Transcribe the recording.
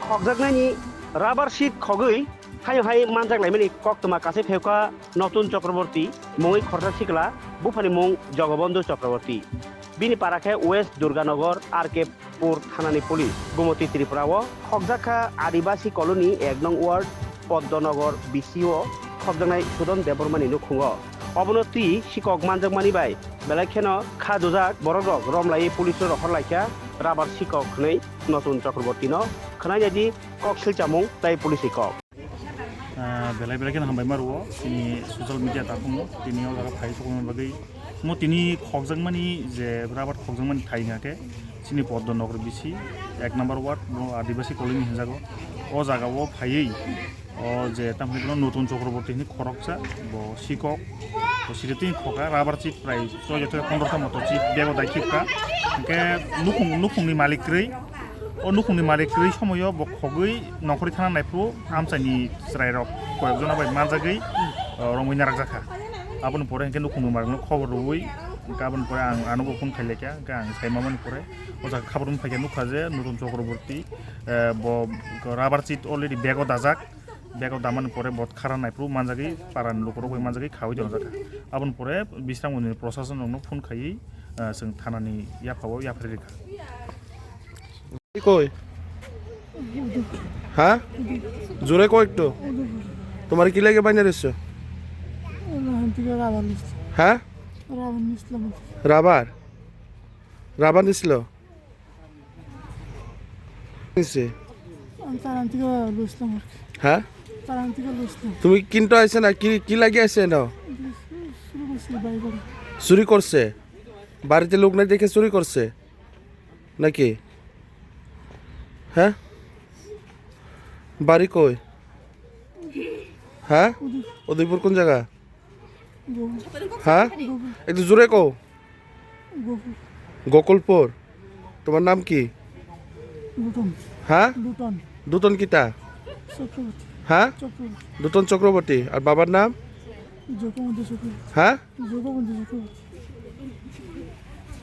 খকজাকনাইনি rubber seat খগৈ high মানজাকলাইমানি কক্তমা কাছে ফেউকা নতুন চক্রবর্তী মুই খরচা শিকলা বুফানি মুং জগবন্ধু চক্রবর্তী বিনি পারাখে ওয়েস্ট দুর্গানগর আর কে পুর থানানি পুলিশ গুমতি ত্রিপুরাও খকজাখা আদিবাসী কলোনি 1 নং ওয়ার্ড পদ্মনগর বিসিও খকজাকনাই সুদন দেবরমানি নুখুঙ্গ অবনতি শিকক মানজাকমানি বাই বেলাইখেন খাদুজাক বরগক রমলাই পুলিশের হরলাইখা রাবার শিকক नै নতুন চক্রবর্তী ন খনাই যদি কক সিলচামুং তাই পুলিশই কক বেলাই বেলাই হামবাय मारुओ तिनी सोशल मिडिया ताखुमो तिनियाव जारा फाइ सकनो बागै मो तिनी खगजांमानि जे राबार खगजांमानि थाइङाके तिनी पद्मनगर बिसि 1 नम्बर वार्ड आदिबासी कलोनी हिजागो ओ जागाव फायै ओ जे तामनि नतुन चक्रबर्तीनि खरकसा बो सिকক तो सिरितिन खका राबार चिट प्राय 15 टा मतो चिट बेगो दाइखिका के नुखुंनि मालिकरै ও নুখুंनि मालिकरै समयो बो खगै नखरि थाना नायफ्रु आमसानि स्रायरक कयजना बाय माजागै रंगैना राखजाखा आबन परे हेके नुखुंनि मालिकनो खबर रुइ गाबन परे आं आनुगो फन खाइलेका गां साइमामन परे ओजा खबर फाइके नुखाजे नतुन चक्रबर्ती बो राबार चिट अलरेडी बेगो दाजाक बेगो दामान परे बत खारा नायफ्रु माजागै पारान लुकरो गय माजागै खावै दजाखा आबन परे बिस्रांगनि प्रशासन नो फन खायै जों थानानि याफावो याफ्रेरिखा কই হ্যাঁ জোরে কই একটু তোমার কি লাগে বাইনা রেছো হ্যাঁ রাবার রাবার নিছিল হ্যাঁ তুমি কিনতে আইছে না কি কি লাগি আছে না চুরি করছে বাড়িতে লোক নাই দেখে চুরি করছে নাকি হ্যাঁ বাড়ি কই হ্যাঁ উদয়পুর কোন জায়গা হ্যাঁ একটু জোরে কও গোকুলপুর তোমার নাম কি হ্যাঁ দুতন কিতা হ্যাঁ দুতন চক্রবর্তী আর বাবার নাম হ্যাঁ